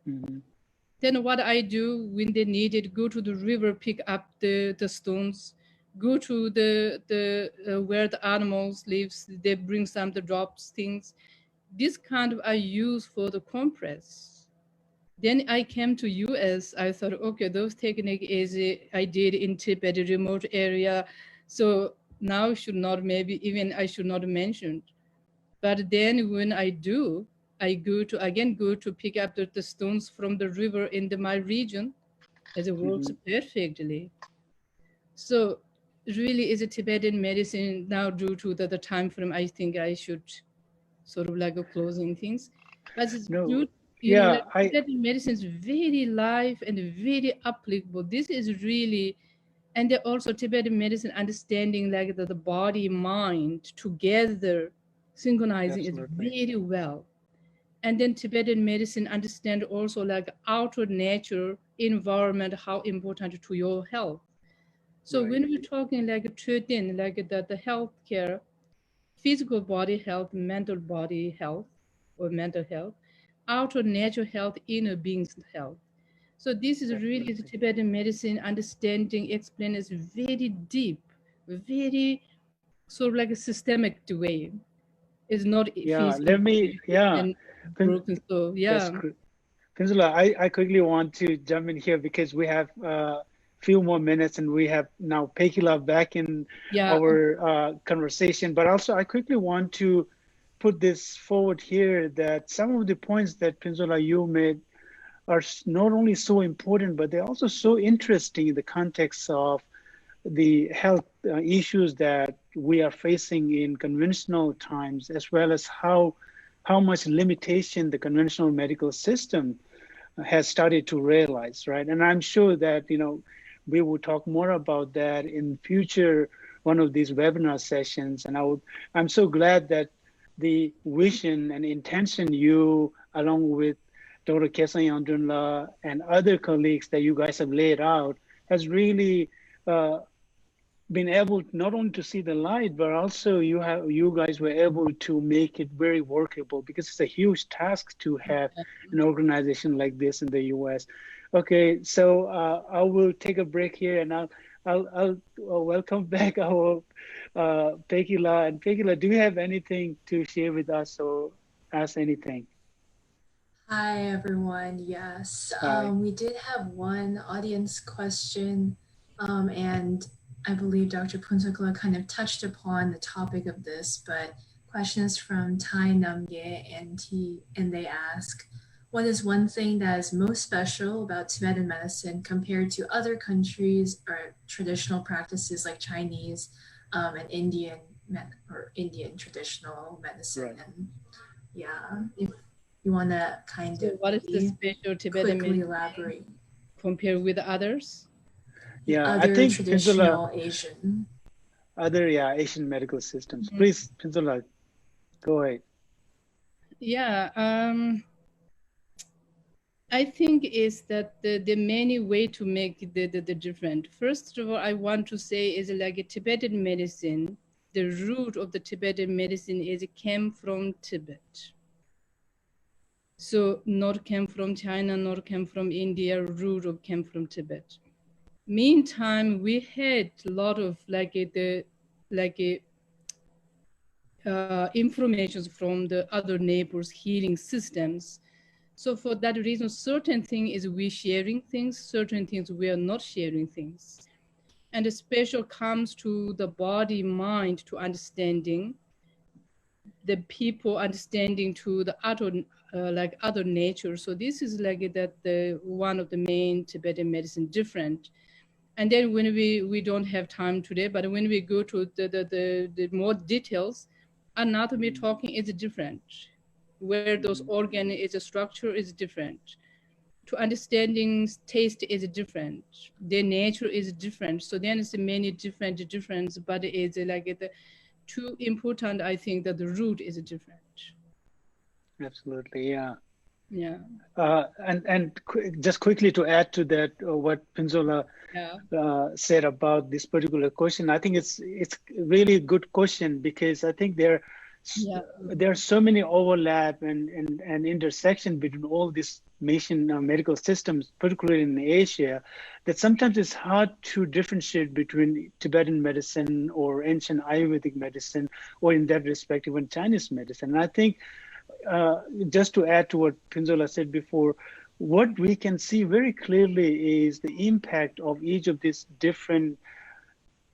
Then what I do when they need it, go to the river, pick up the stones, go to the where the animals lives, they bring some the drops things. This kind of I use for the compress. Then I came to US. I thought, okay, those technique is I did in Tibet, remote area. So now should not, maybe even I should not mention. But then when I do, I go to pick up the stones from the river in my region, as it works perfectly. So really is a Tibetan medicine now due to the time frame, I think I should sort of like a closing things. But it's due, you know, like Tibetan medicine is very live and very applicable. This is really, and then also Tibetan medicine understanding like the body, mind together, synchronizing is very well. And then Tibetan medicine understand also like outer nature, environment, how important to your health. So when we're talking like treating like the healthcare, physical body health, mental body health or mental health, outer natural health, inner being's health. So this is really the Tibetan medicine understanding, explain is very deep, very sort of like a systemic way. It's not and broken. So Phuntsog, I quickly want to jump in here because we have a few more minutes and we have now Pekila back in our conversation. But also I quickly want to put this forward here that some of the points that Phuntsog you made are not only so important, but they're also so interesting in the context of the health issues that we are facing in conventional times, as well as how much limitation the conventional medical system has started to realize, right? And I'm sure that, you know, we will talk more about that in future one of these webinar sessions. And I'm so glad that the vision and intention you, along with Dr. Kesan Yandunla and other colleagues that you guys have laid out, has really been able not only to see the light, but also you guys were able to make it very workable, because it's a huge task to have an organization like this in the US. Okay, so I will take a break here, and I'll welcome back our Pekila. And Pekila, do you have anything to share with us or ask anything? Hi everyone. Yes, we did have one audience question, and I believe Dr. Phuntsog kind of touched upon the topic of this, but questions from Thai Namye and they ask, what is one thing that is most special about Tibetan medicine compared to other countries or traditional practices like Chinese and Indian traditional medicine? And yeah, if you want to kind of what is the special Tibetan medicine elaborate compared with others? Yeah, other I think traditional Asian. Asian medical systems. Please, Phuntsog, go ahead. Yeah, I think is that the many way to make the different. First of all, I want to say is like a Tibetan medicine. The root of the Tibetan medicine is came from Tibet. So not came from China, not came from India, root of came from Tibet. Meantime, we had a lot of information from the other neighbors' healing systems. So for that reason, certain thing is we sharing things, certain things we are not sharing things. And the special comes to the body, mind, to understanding, the people understanding to the other, like other nature. So this is like that the one of the main Tibetan medicine different. And then when we don't have time today, but when we go to the more details, anatomy talking is different, where those organ is a structure is different. To understanding taste is different. Their nature is different. So then it's many difference, but it's like the too important. I think that the root is different. Absolutely, yeah. Yeah. Just quickly to add to that, what Pinzola said about this particular question, I think it's really a good question, because I think there are so many overlap and intersection between all these medical systems, particularly in Asia, that sometimes it's hard to differentiate between Tibetan medicine or ancient Ayurvedic medicine, or in that respect, even Chinese medicine. And I think just to add to what Pinzola said before, what we can see very clearly is the impact of each of these different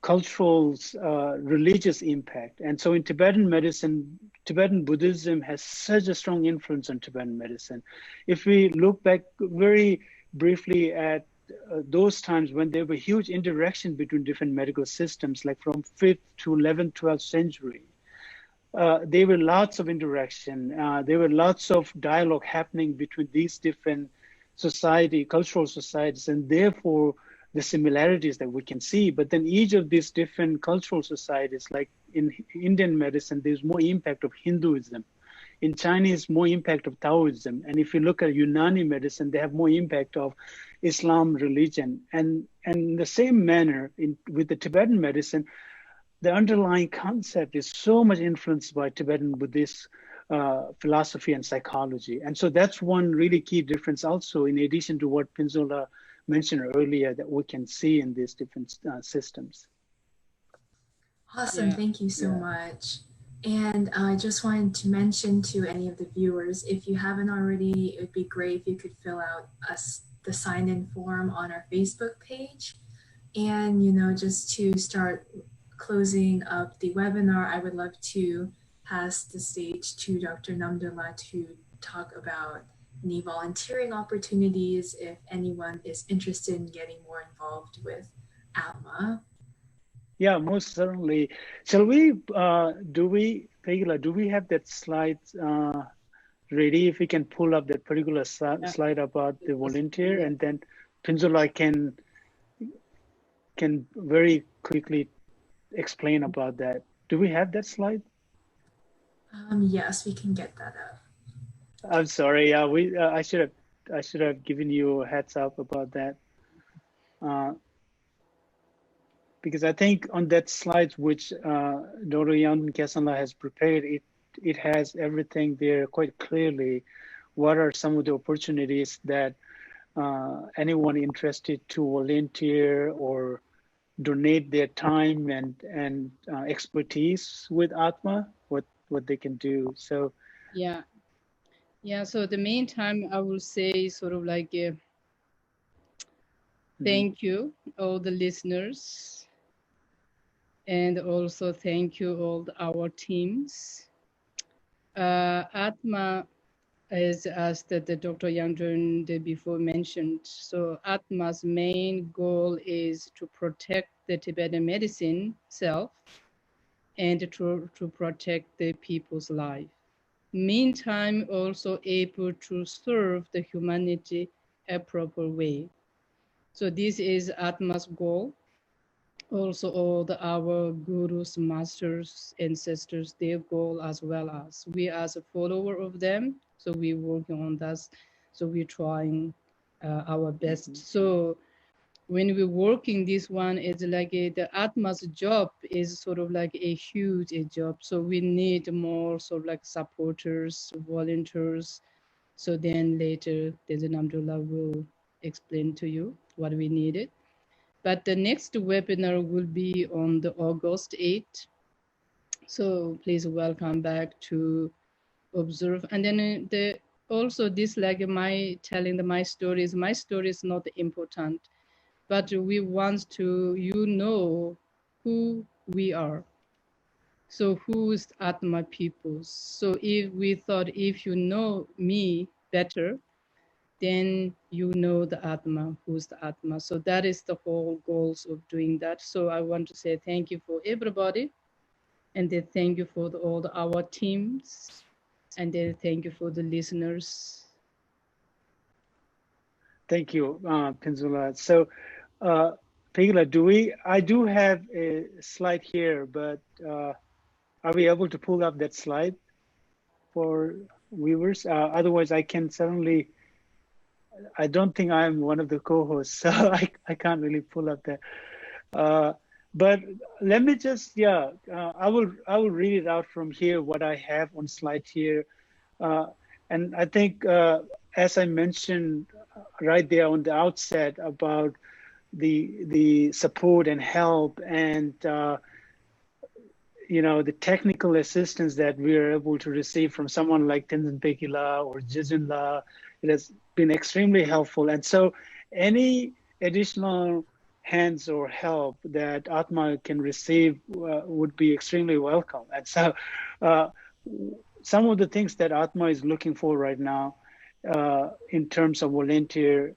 cultural, religious impact. And so in Tibetan medicine, Tibetan Buddhism has such a strong influence on Tibetan medicine. If we look back very briefly at those times when there were huge interaction between different medical systems, like from 5th to 11th, 12th century, there were lots of interaction. There were lots of dialogue happening between these different cultural societies, and therefore the similarities that we can see. But then each of these different cultural societies, like in Indian medicine, there's more impact of Hinduism. In Chinese, more impact of Taoism. And if you look at Unani medicine, they have more impact of Islam religion. And in the same manner, with the Tibetan medicine, the underlying concept is so much influenced by Tibetan Buddhist philosophy and psychology. And so that's one really key difference also, in addition to what Pinzola mentioned earlier, that we can see in these different systems. Awesome, thank you so much. And I just wanted to mention to any of the viewers, if you haven't already, it would be great if you could fill out the sign-in form on our Facebook page. And, just to start closing up the webinar, I would love to pass the stage to Dr. Namdul to talk about any volunteering opportunities if anyone is interested in getting more involved with Atma. Yeah, most certainly. Shall we, do we have that slide ready? If we can pull up that particular slide about the volunteer, and then Pinzola can very quickly explain about that. Do we have that slide? Yes, we can get that up. I'm sorry. Yeah, I should have given you a heads up about that. Because I think on that slide which Dr. Jan Kesanla has prepared, it has everything there quite clearly. What are some of the opportunities that anyone interested to volunteer or donate their time and expertise with Atma, what they can do. So so the meantime, I will say sort of like thank you all the listeners, and also thank you all our teams. Atma is, as the Dr. Yang before mentioned, so Atma's main goal is to protect the Tibetan medicine self and to protect the people's life. Meantime, also able to serve the humanity a proper way. So this is Atma's goal. Also all our gurus, masters, ancestors, their goal as well as we as a follower of them. So we working on that. So we're trying our best. So when we're working, this one is like the Atma's job is sort of like a huge job. So we need more sort of like supporters, volunteers. So then later, Tenzin Namdul will explain to you what we needed. But the next webinar will be on the August 8th. So please welcome back to observe. And then also this like my telling my story is not important, but we want to, who we are. So who is Atma people? So if we thought if you know me better, then you know the Atma, who's the Atma. So that is the whole goals of doing that. So I want to say thank you for everybody. And then thank you for our teams. And then thank you for the listeners. Thank you, Pinzula. So, Pegila, I do have a slide here, but are we able to pull up that slide for viewers? Otherwise, I can certainly, I don't think I'm one of the co-hosts, so I can't really pull up that. But let me just, I will read it out from here, what I have on slide here. And I think, as I mentioned right there on the outset about the support and help and the technical assistance that we are able to receive from someone like Tenzin Pekila or Jizunla, it has been extremely helpful. And so any additional hands or help that Atma can receive would be extremely welcome. And so some of the things that Atma is looking for right now in terms of volunteer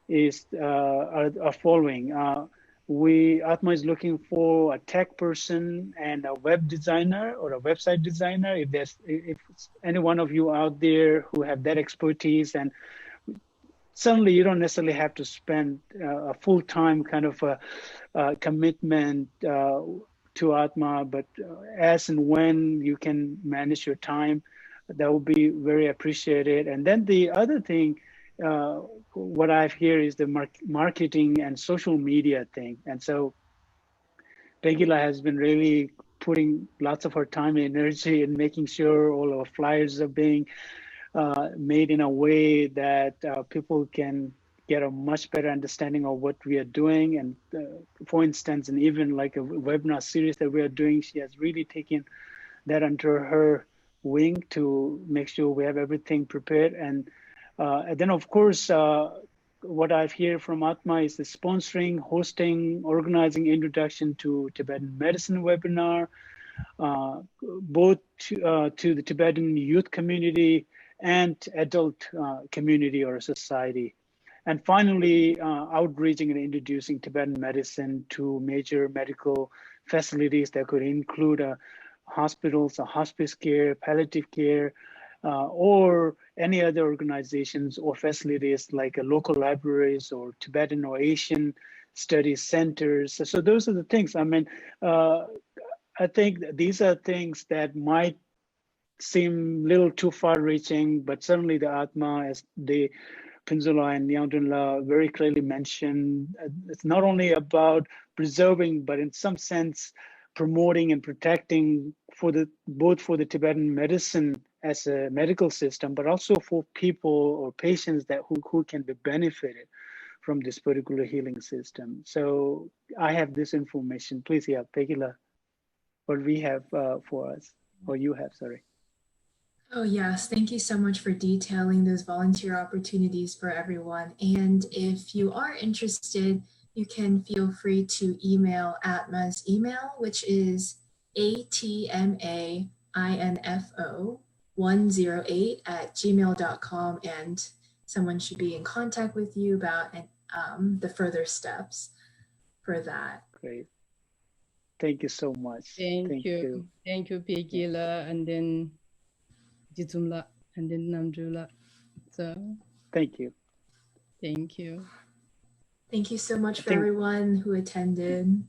are following. Atma is looking for a tech person and a web designer or a website designer. If any one of you out there who have that expertise, and certainly you don't necessarily have to spend a full-time kind of a commitment to Atma, but as and when you can manage your time, that would be very appreciated. And then the other thing, what I've here is the marketing and social media thing. And so Pegila has been really putting lots of her time and energy in making sure all our flyers are being made in a way that people can get a much better understanding of what we are doing. And for instance, and even like a webinar series that we are doing, she has really taken that under her wing to make sure we have everything prepared. And then, of course, what I've heard from Atma is the sponsoring, hosting, organizing introduction to Tibetan medicine webinar, both to the Tibetan youth community and adult community or society. And finally, outreaching and introducing Tibetan medicine to major medical facilities that could include hospitals, hospice care, palliative care, or any other organizations or facilities like local libraries or Tibetan or Asian studies centers. So those are the things. I mean, I think these are things that might seem a little too far-reaching, but certainly the Atma, as the Pinzula and Nyangdunla very clearly mentioned, it's not only about preserving, but in some sense, promoting and protecting both for the Tibetan medicine as a medical system, but also for people or patients who can be benefited from this particular healing system. So I have this information. Please, Pegila, what we have for us, or you have, sorry. Oh, yes. Thank you so much for detailing those volunteer opportunities for everyone. And if you are interested, you can feel free to email Atma's email, which is atmainfo108@gmail.com, and someone should be in contact with you about the further steps for that. Great. Thank you so much. Thank you. Thank you, Pegila, and then Jizunla, and then Namdula. So thank you. Thank you. Thank you so much for everyone who attended.